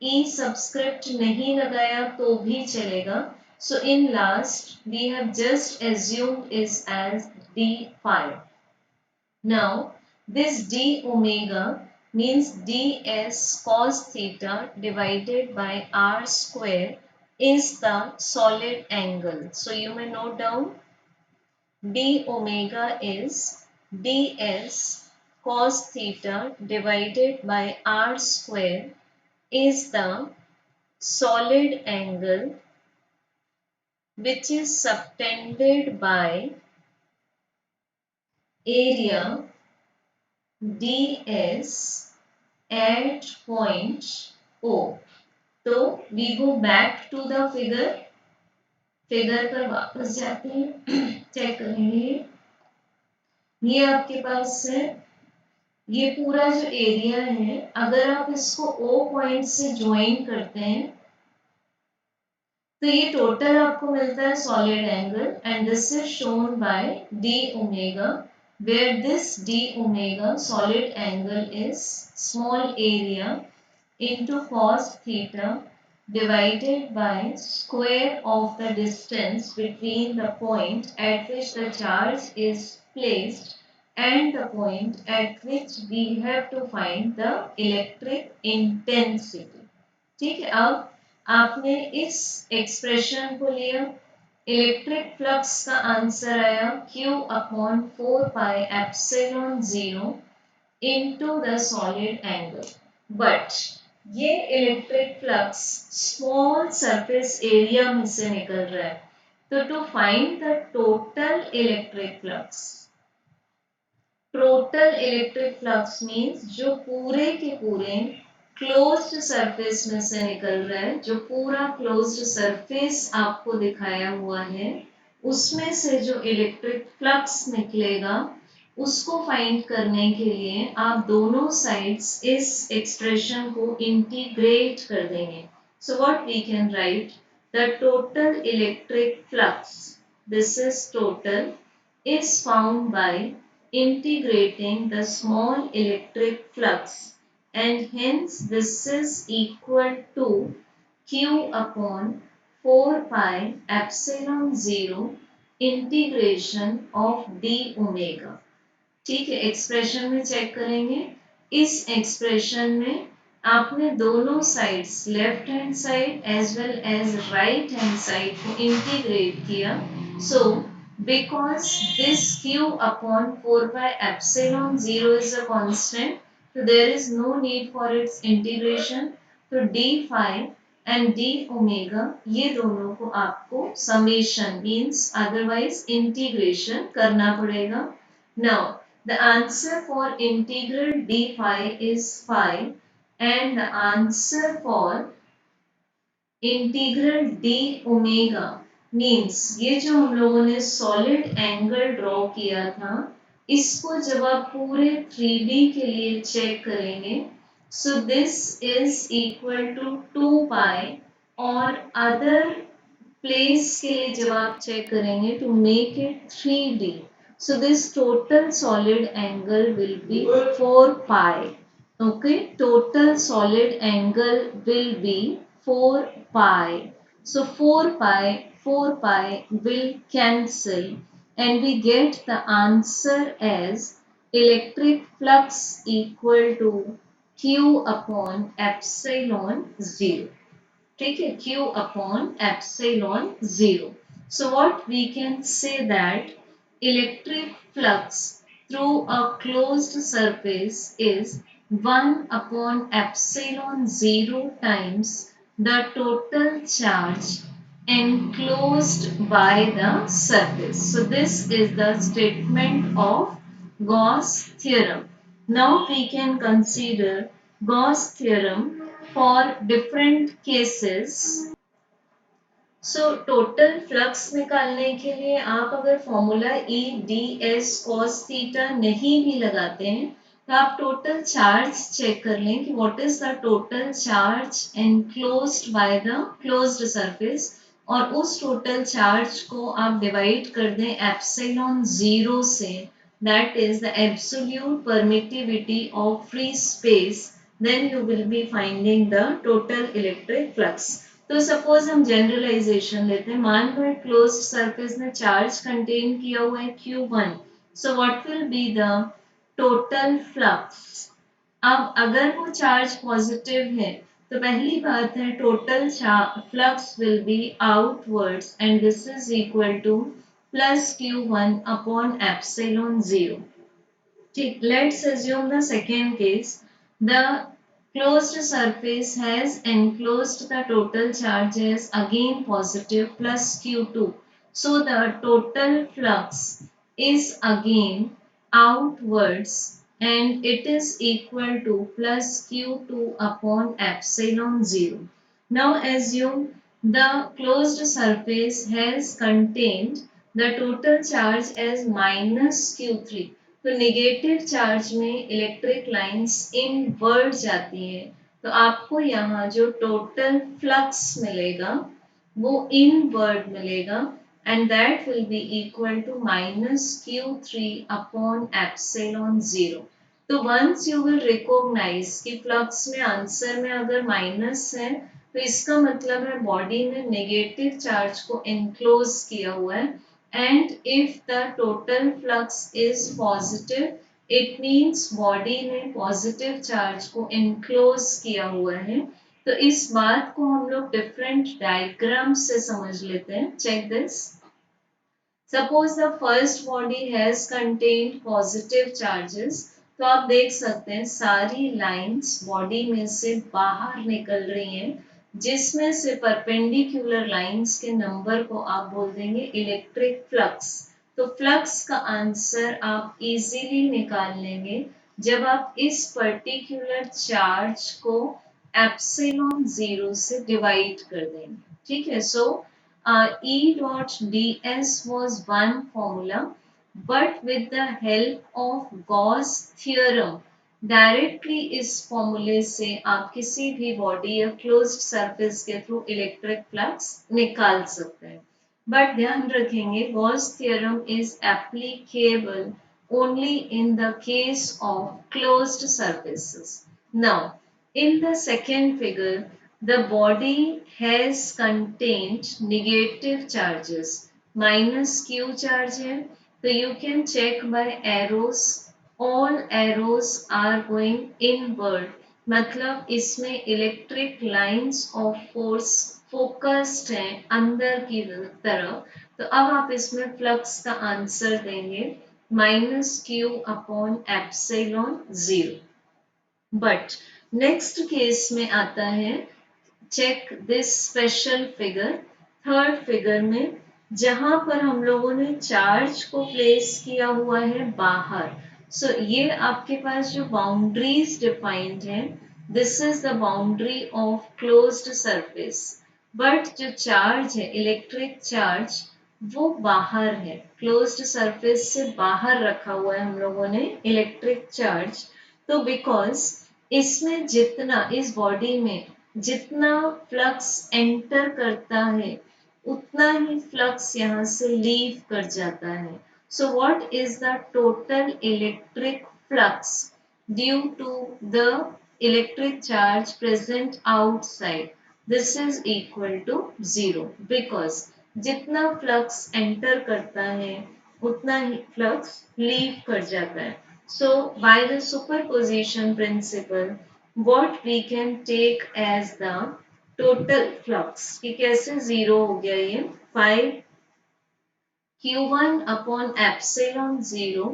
ई सबस्क्रिप्ट नहीं लगाया तो भी चलेगा। So in last we have just assumed is as d phi. Now, this d omega means ds cos theta divided by r square is the solid angle. So, you may note down d omega is ds cos theta divided by r square is the solid angle which is subtended by area ds at point O. तो we go back to the figure. Figure पर वापस जाते हैं, check करेंगे। ये आपके पास है, ये पूरा जो एरिया है, अगर आप इसको O पॉइंट से ज्वाइन करते हैं तो ये टोटल आपको मिलता है solid angle, and this is shown by d omega, where this d omega solid angle is small area into cos theta divided by square of the distance between the point at which the charge is placed and the point at which we have to find the electric intensity. ठीक है, अब आपने इस expression को लिया, electric flux का answer आया Q upon 4 pi epsilon 0 into the solid angle. But ये electric flux small surface area में से निकल रहा है, तो to find the total electric flux means जो पूरे के पूरे क्लोज्ड सरफेस में से निकल रहा है, जो पूरा क्लोज्ड सरफेस आपको दिखाया हुआ है, उसमें से जो इलेक्ट्रिक फ्लक्स निकलेगा उसको फाइंड करने के लिए आप दोनों साइड्स इस एक्सप्रेशन को इंटीग्रेट कर देंगे। So what we can write, the total electric flux, this is total, is found by integrating the small electric flux, and hence this is equal to Q upon 4 pi epsilon 0 integration of d omega. ठीक है, expression में check करेंगे, इस expression में आपने दोनों sides left hand side as well as right hand side को integrate किया। So because this Q upon 4 by epsilon 0 is a constant, so there is no need for its integration. तो d phi and d omega ये दोनों को आपको summation means otherwise integration करना पड़ेगा। Now, the answer for integral d phi is phi, and the answer for integral d omega means ये जो हम लोगों ने सॉलिड एंगल ड्रॉ किया था, इसको जब आप पूरे 3D के लिए चेक करेंगे, so this is equal to 2 pi, और अदर प्लेस के लिए जब आप चेक करेंगे to make it 3D, so this total solid angle will be 4 pi. Okay, total solid angle will be 4 pi. So 4 pi will cancel, and we get the answer as electric flux equal to Q upon epsilon 0. ठीक है, Q upon epsilon 0. So what we can say that electric flux through a closed surface is 1 upon epsilon 0 times the total charge enclosed by the surface. So this is the statement of Gauss theorem. Now we can consider Gauss theorem for different cases. So total flux निकालने के लिए आप अगर formula ई d s cos theta नहीं भी लगाते हैं, तो आप टोटल चार्ज चेक कर लें कि what is the total charge enclosed by the closed surface. और उस टोटल चार्ज को आप डिवाइड कर दें एप्सिलॉन जीरो से, that is the absolute permittivity of free space, then you will be finding the total electric flux. तो suppose हम generalization लेते हैं, मान लो एक क्लोज्ड सरफेस में चार्ज कंटेन किया हुआ है Q1, so what will be the total flux. अब अगर वो चार्ज पॉजिटिव है तो पहली बात है total flux will be outwards and this is equal two plus Q1 upon epsilon zero. ठीक, let's assume the second case. The closed surface has enclosed the total charge as again positive plus Q2. So the total flux is again outwards and it is equal to plus Q2 upon epsilon 0. Now assume the closed surface has contained the total charge as minus Q3. तो negative charge में electric lines inward जाती हैं, तो आपको यहाँ जो total flux मिलेगा वो इनवर्ड मिलेगा and that will be equal to minus Q3 upon epsilon zero. तो वंस यू विल रिकॉग्नाइज कि फ्लक्स में आंसर में अगर माइनस है तो इसका मतलब है बॉडी ने नेगेटिव चार्ज को इनक्लोज किया हुआ है, and if the total flux is positive it means body ने पॉजिटिव चार्ज को इनक्लोज किया हुआ है। तो इस बात को हम लोग डिफरेंट डायग्राम से समझ लेते हैं। Check this, suppose the first body has contained positive charges, तो आप देख सकते हैं सारी लाइंस बॉडी में से बाहर निकल रही हैं, जिसमें से परपेंडिकुलर लाइंस के नंबर को आप बोल देंगे इलेक्ट्रिक फ्लक्स। तो फ्लक्स का आंसर आप इजीली निकाल लेंगे जब आप इस पर्टिकुलर चार्ज को एप्सिलॉन जीरो से डिवाइड कर देंगे। ठीक है, सो E dot ds was one formula, but with the help of Gauss theorem directly इस फॉर्मूले से आप किसी भी बॉडी या क्लोज्ड सरफेस के थ्रू इलेक्ट्रिक फ्लक्स निकाल सकते हैं। बट ध्यान रखेंगे Gauss theorem is applicable only in the case of closed surfaces. Now, in the second figure, the body has contained negative charges, minus Q charge है, तो you can check by arrows, all arrows are going inward, मतलब इसमें electric lines of force focused हैं अंदर की तरफ। तो अब आप इसमें फ्लक्स का आंसर देंगे minus Q upon epsilon zero. But next case में आता है, check this special figure, third figure में जहां पर हम लोगों ने चार्ज को प्लेस किया हुआ है बाहर। सो ये आपके पास जो बाउंड्रीज डिफाइंड है, this is the boundary of closed surface, but जो चार्ज है इलेक्ट्रिक चार्ज वो बाहर है, क्लोज्ड सरफेस से बाहर रखा हुआ है हम लोगों ने इलेक्ट्रिक चार्ज। तो बिकॉज इसमें जितना इस बॉडी में जितना फ्लक्स एंटर करता है उतना ही फ्लक्स यहाँ से लीव कर जाता है। So what is the total electric flux due to the electric charge present outside, this is equal to zero, because जितना फ्लक्स एंटर करता है उतना ही फ्लक्स लीव कर जाता है। So by the superposition principle, what we can take as the total flux, कि कैसे zero हो गया ये 5 Q1 upon epsilon 0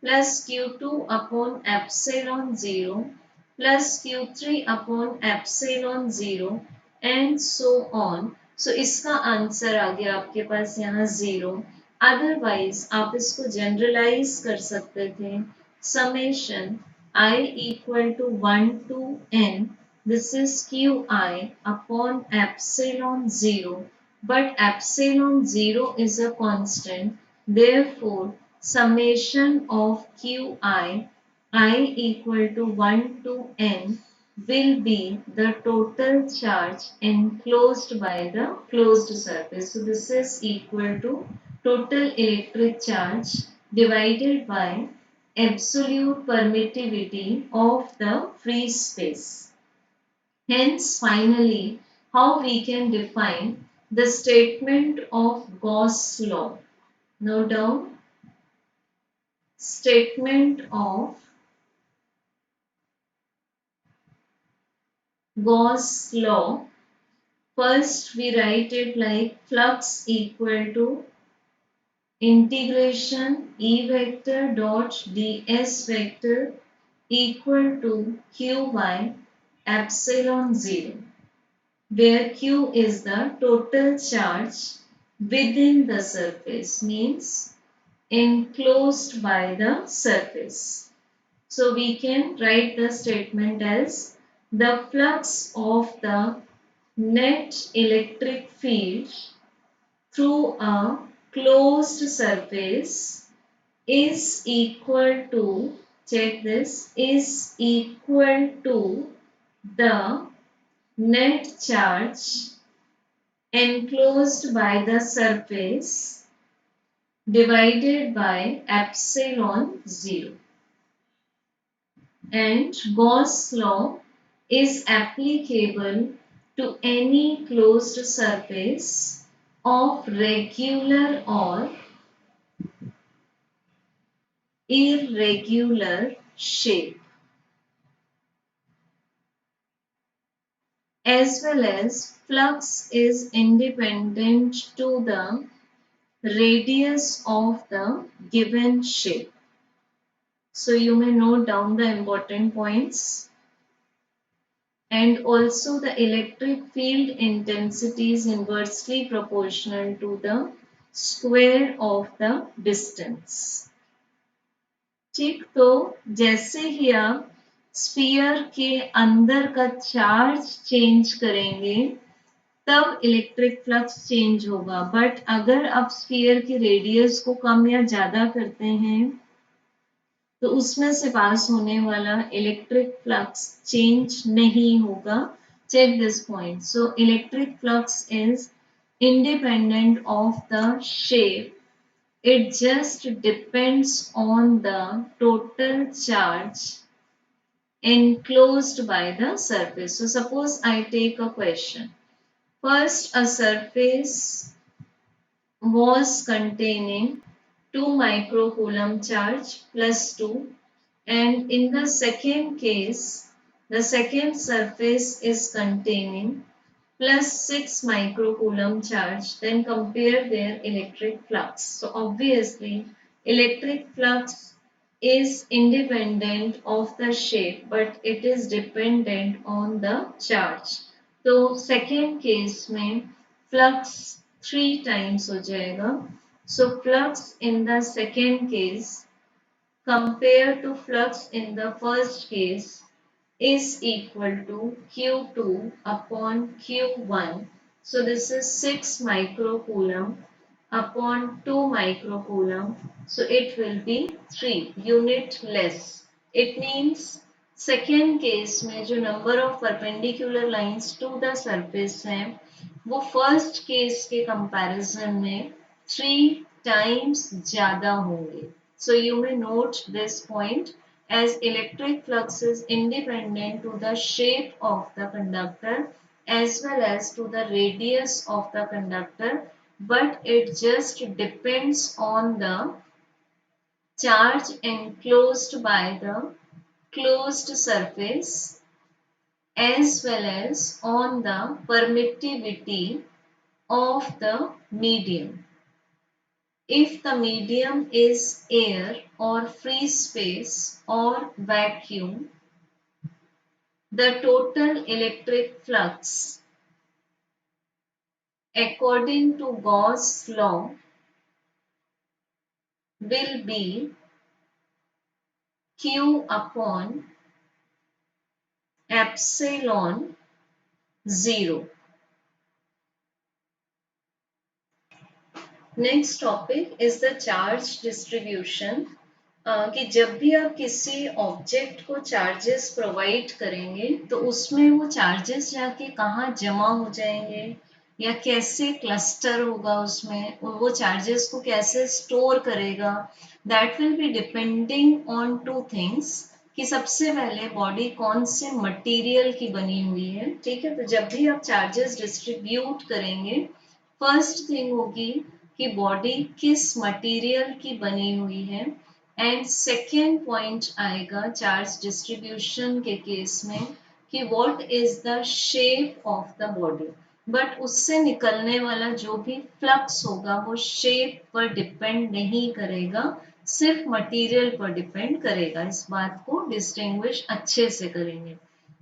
plus Q2 upon epsilon 0 plus Q3 upon epsilon 0 and so on. So इसका answer आ गया आपके पास यहाँ जीरो। अदरवाइज आप इसको जनरलाइज कर सकते थे, summation I equal to 1 to n, this is Qi upon epsilon 0, but epsilon 0 is a constant, therefore summation of Qi I equal to 1 to n, will be the total charge enclosed by the closed surface. So this is equal to total electric charge divided by absolute permittivity of the free space. Hence, finally, how we can define the statement of Gauss law. Note down statement of Gauss law. First, we write it like flux equal to integration E vector dot ds vector equal to q by epsilon 0, where q is the total charge within the surface, means enclosed by the surface. So we can write the statement as the flux of the net electric field through a closed surface is equal to, check this, is equal to the net charge enclosed by the surface divided by epsilon 0. And Gauss law is applicable to any closed surface of regular or irregular shape, as well as flux is independent to the radius of the given shape. So you may note down the important points. And also the electric field intensity is inversely proportional to the square of the distance. ठीक, तो जैसे ही आप sphere के अंदर का charge change करेंगे तब electric flux change होगा, बट अगर आप स्फीयर की रेडियस को कम या ज्यादा करते हैं तो उसमें से पास होने वाला इलेक्ट्रिक फ्लक्स चेंज नहीं होगा. Check this point. So electric flux is independent of the shape. It just depends on the total charge enclosed by the surface. So suppose I take a question. First, a surface was containing 2 microcoulomb charge plus 2, and in the second case the second surface is containing plus 6 microcoulomb charge. Then compare their electric flux. So obviously electric flux is independent of the shape, but it is dependent on the charge. तो second case में flux 3 times हो जाएगा. So flux in the second case compared to flux in the first case is equal to Q2 upon Q1. So this is 6 microcoulomb upon 2 microcoulomb. So it will be 3 unit less. It means second case में जो number of perpendicular lines to the surface है वो first case के comparison में 3 times ज़्यादा होंगे. So you may note this point, as electric flux is independent to the shape of the conductor as well as to the radius of the conductor, but it just depends on the charge enclosed by the closed surface as well as on the permittivity of the medium. If the medium is air or free space or vacuum, the total electric flux according to Gauss law will be Q upon epsilon 0. Next topic is the charge distribution कि जब भी आप किसी object को charges provide करेंगे तो उसमें वो चार्जेस जाके कहाँ जमा हो जाएंगे या कैसे क्लस्टर होगा उसमें, और वो चार्जेस को कैसे स्टोर करेगा, that will be depending on two things. कि सबसे पहले बॉडी कौन से मटेरियल की बनी हुई है, ठीक है। तो जब भी आप चार्जेस डिस्ट्रीब्यूट करेंगे, फर्स्ट थिंग होगी कि बॉडी किस मटेरियल की बनी हुई है, एंड सेकेंड पॉइंट आएगा चार्ज डिस्ट्रीब्यूशन के केस में कि what is the shape of the body. But उससे निकलने वाला जो भी फ्लक्स होगा वो शेप पर डिपेंड नहीं करेगा, सिर्फ मटेरियल पर डिपेंड करेगा। इस बात को डिस्टिंग्विश अच्छे से करेंगे।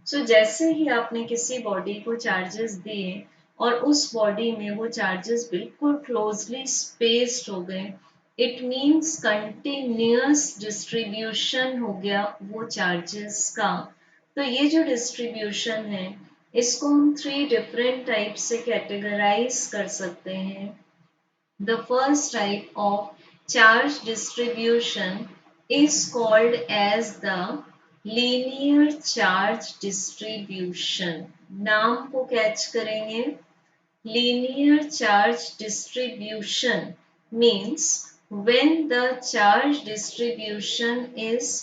सो जैसे ही आपने किसी बॉडी को चार्जेस दिए और उस बॉडी में वो चार्जेस बिल्कुल क्लोजली स्पेस्ड हो गए, इट मीन्स कंटिन्यूअस डिस्ट्रीब्यूशन हो गया वो चार्जेस का। तो ये जो डिस्ट्रीब्यूशन है इसको हम 3 डिफरेंट टाइप से कैटेगराइज कर सकते हैं। The first type of charge distribution is called as the linear charge distribution. नाम को कैच करेंगे। Linear charge distribution means when the charge distribution is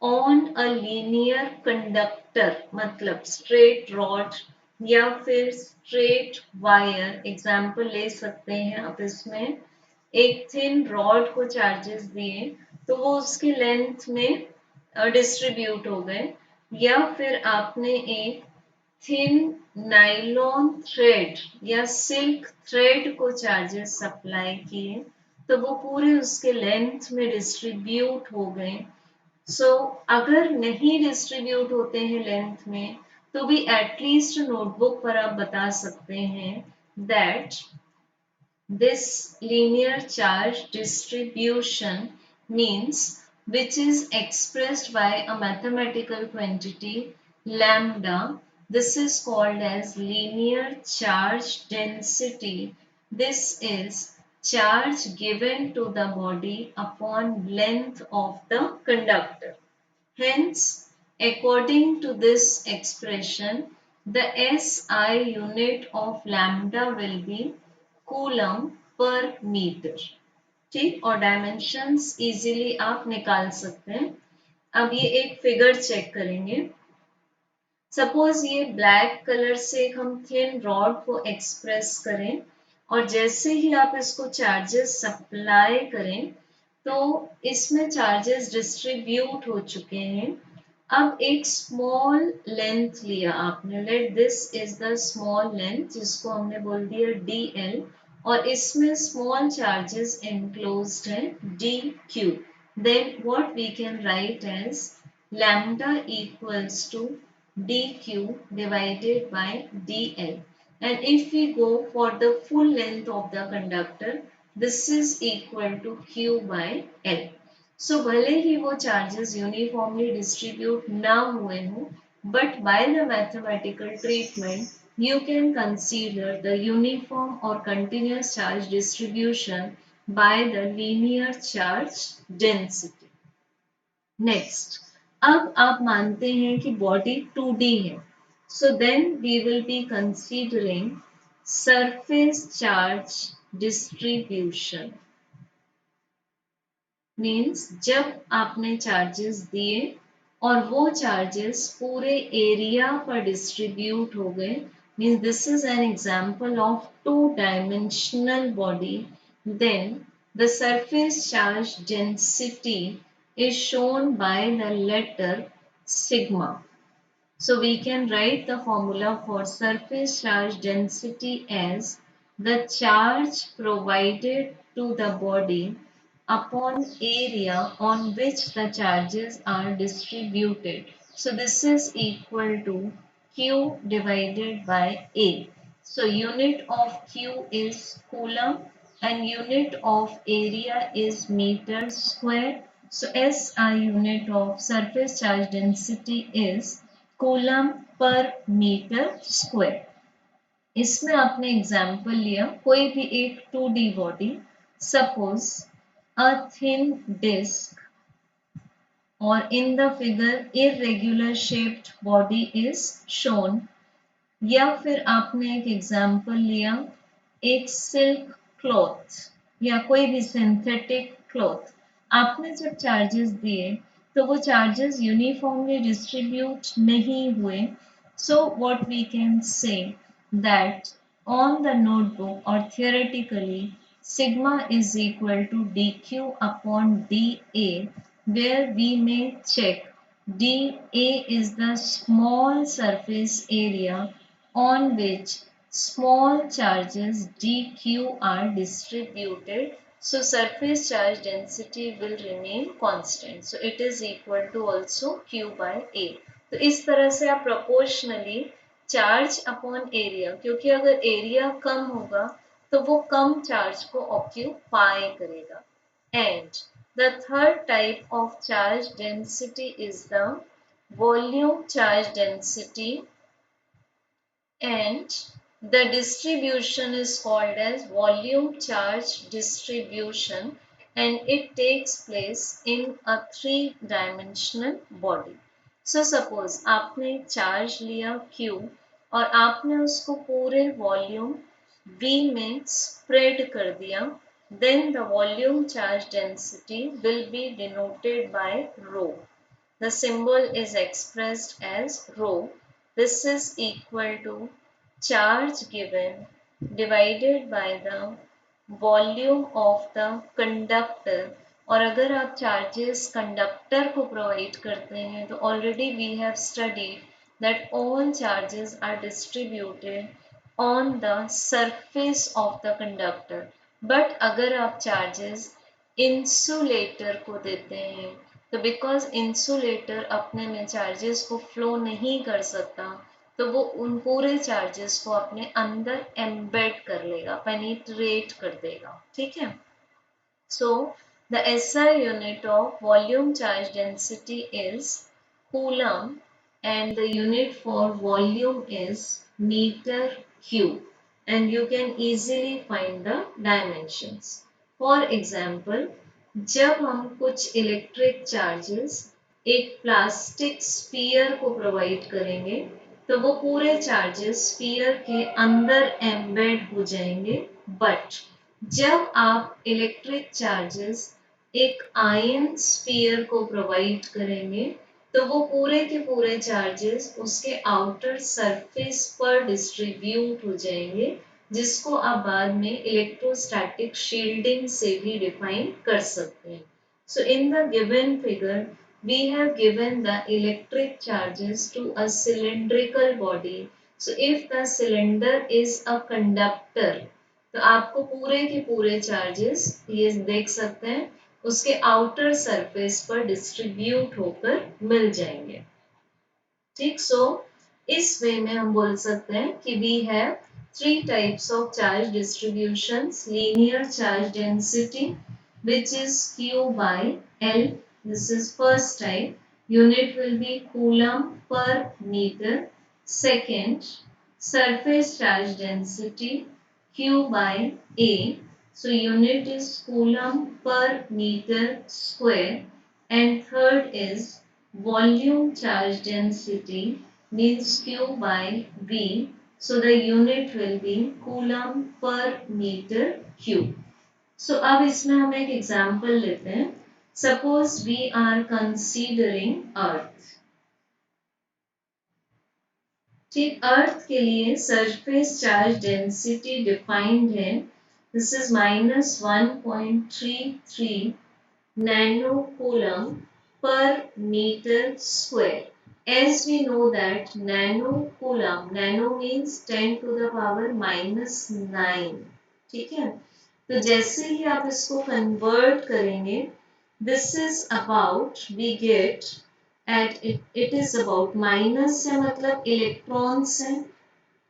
on a linear conductor, मतलब straight rod या फिर straight wire। एग्जाम्पल ले सकते हैं आप इसमें, एक थिन रॉड को चार्जेस दिए तो वो उसकी लेंथ में डिस्ट्रीब्यूट हो गए, या फिर आपने एक थिन नाइलॉन थ्रेड या सिल्क थ्रेड को चार्जेस सप्लाई किए तो वो पूरे उसके लेंथ में डिस्ट्रीब्यूट हो गए। सो अगर नहीं डिस्ट्रीब्यूट होते हैं लेंथ में तो भी एटलीस्ट नोटबुक पर आप बता सकते हैं that this linear charge distribution means which is expressed by a mathematical quantity lambda. This is called as linear charge density. This is charge given to the body upon length of the conductor. Hence, according to this expression, the SI unit of lambda will be coulomb per meter. ठीक, और dimensions easily आप निकाल सकते हैं। अब ये एक figure check करेंगे। सपोज ये ब्लैक कलर से हम थिन रॉड को एक्सप्रेस करें और जैसे ही आप इसको चार्जेस सप्लाई करें तो इसमें चार्जेस डिस्ट्रीब्यूट हो चुके हैं। अब एक स्मॉल लेंथ लिया आपने, let this is the small length जिसको हमने बोल दिया dl, और इसमें स्मॉल चार्जेस एनक्लोज्ड है dq। Then what we can write as lambda equals to dq divided by dl, and if we go for the full length of the conductor this is equal to q by l। सो भले ही वो charges uniformly distribute ना हुए हों, but by the mathematical treatment you can consider the uniform or continuous charge distribution by the linear charge density। नेक्स्ट, अब आप मानते हैं कि बॉडी 2D है, so then we will be considering surface charge distribution. Means जब आपने charges दिए और वो चार्जेस पूरे एरिया पर डिस्ट्रीब्यूट हो गए, means this is an example of 2 dimensional body, देन the surface charge density is shown by the letter sigma। So we can write the formula for surface charge density as the charge provided to the body upon area on which the charges are distributed. So this is equal to Q divided by A. So unit of Q is coulomb and unit of area is meter square. So SI unit of surface charge density is coulomb per meter square। इसमें आपने example लिया कोई भी एक 2D body, suppose a thin disk or in the figure irregular shaped body is shown, या फिर आपने एक एग्जाम्पल लिया एक सिल्क क्लॉथ या कोई भी सिंथेटिक क्लॉथ, आपने जब चार्जेस दिए तो वो चार्जेस यूनिफॉर्मली डिस्ट्रीब्यूट नहीं हुए. So what we can say that on the notebook or theoretically sigma is equal to dq upon dA, where we may check dA is the small surface area on which small charges dq are distributed. So surface charge density will remain constant. So it is equal to also q by a. तो इस तरह से आप proportionally charge upon area, क्योंकि अगर area कम होगा तो वो कम चार्ज को ऑक्यूपाई करेगा. And the third type of charge density is the volume charge density, and the distribution is called as volume charge distribution, and it takes place in a three-dimensional body. So suppose आपने charge लिया Q और आपने उसको पूरे volume V में spread कर दिया, then the volume charge density will be denoted by rho. The symbol is expressed as rho. This is equal to charge given divided by the volume of the conductor. और अगर आप charges conductor को provide करते हैं तो already we have studied that all charges are distributed on the surface of the conductor. But अगर आप charges insulator को देते हैं तो बिकॉज इंसुलेटर अपने में चार्जेस को फ्लो नहीं कर सकता, तो वो उन पूरे चार्जेस को अपने अंदर एम्बेड कर लेगा, पेनिट्रेट कर देगा. ठीक है. So the SI unit of volume charge density is coulomb and the unit for volume is meter cube, and you can easily find the dimensions. For example, जब हम कुछ इलेक्ट्रिक चार्जेस एक प्लास्टिक स्फीयर को provide करेंगे तो वो पूरे charges sphere के अंदर एम्बेड हो जाएंगे. बट जब आप इलेक्ट्रिक चार्जेस एक आयन स्फीयर को प्रोवाइड करेंगे तो वो पूरे के पूरे चार्जेस उसके आउटर सरफेस पर डिस्ट्रीब्यूट हो जाएंगे, जिसको आप बाद में इलेक्ट्रोस्टैटिक शील्डिंग से भी डिफाइन कर सकते हैं. So in the given figure we have given the electric charges to a cylindrical body. So if the cylinder is a conductor, तो आपको पूरे के पूरे चार्जेस ये देख सकते हैं उसके आउटर सरफेस पर डिस्ट्रीब्यूट होकर मिल जाएंगे. ठीक. सो इस वे में हम बोल सकते हैं कि we have three types of charge distributions. Linear charge density, which is Q by L. This is first type. Unit will be coulomb per meter. Second, surface charge density, Q by A. So unit is coulomb per meter square. And third is volume charge density, means Q by V. So the unit will be coulomb per meter cube. So अब इसमें हम एक example लेते हैं. Suppose we are considering अर्थ. ठीक. अर्थ के लिए surface charge density defined है. This is -1.33 nano coulomb per meter square. As we know that nano coulomb, nano means 10 to the power -9. ठीक है. तो जैसे ही आप इसको कन्वर्ट करेंगे, this is about we get at it is about minus है मतलब इलेक्ट्रॉन्स हैं,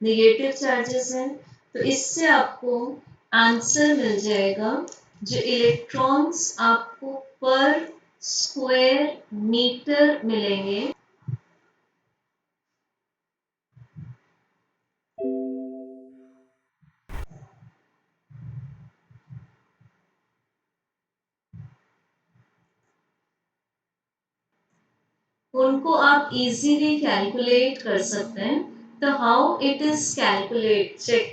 नेगेटिव चार्जेस हैं, तो इससे आपको आंसर मिल जाएगा जो इलेक्ट्रॉन्स आपको पर स्क्वायर मीटर मिलेंगे. आप इजीली कैलकुलेट कर सकते हैं। तो how it is calculate, check.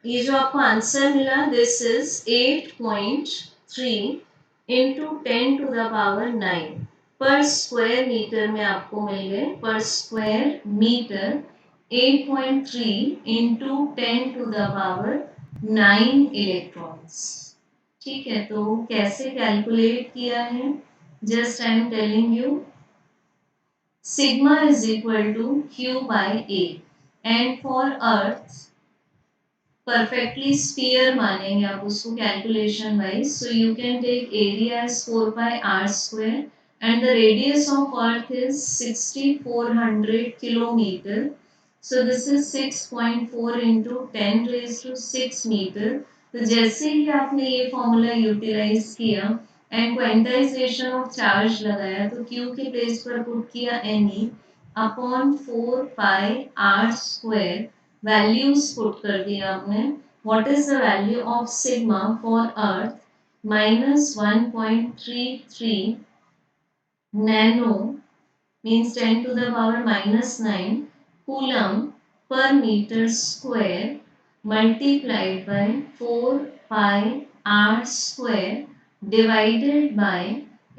ये जो आपको आंसर मिला, दिस इज 8.3 इंटू 10⁻⁹ पर स्क्वायर मीटर में आपको मिल गए। पर स्क्वायर मीटर 8.3 इंटू 10⁻⁹ इलेक्ट्रॉन्स। ठीक है, तो कैसे कैलकुलेट किया है, just I am telling you. Sigma is equal to Q by A and for earth perfectly sphere मानेंगे आप उसको calculation wise, so you can take area as 4 pi r square and the radius of earth is 6400 kilometer, so this is 6.4 into 10 raised to 6 meter। तो जैसे ही आपने ये formula utilise किया and quantization of charge लगाया, तो Q के place पर put किया Ne upon 4 pi r square, values put कर दिया आपने। What is the value of sigma for earth, -1.33 nano means 10⁻⁻9 coulomb per meter square multiplied by 4 pi r square divided by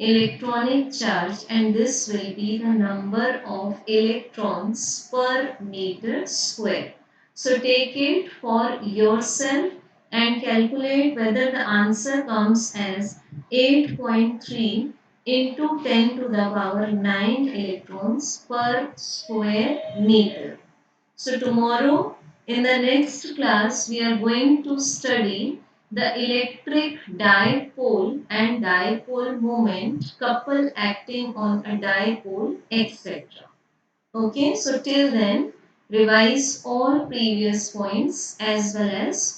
electronic charge, and this will be the number of electrons per meter square. So take it for yourself and calculate whether the answer comes as 8.3 into 10⁻⁹ electrons per square meter. So tomorrow in the next class we are going to study the electric dipole and dipole moment, couple acting on a dipole, etc. Okay, so till then revise all previous points as well as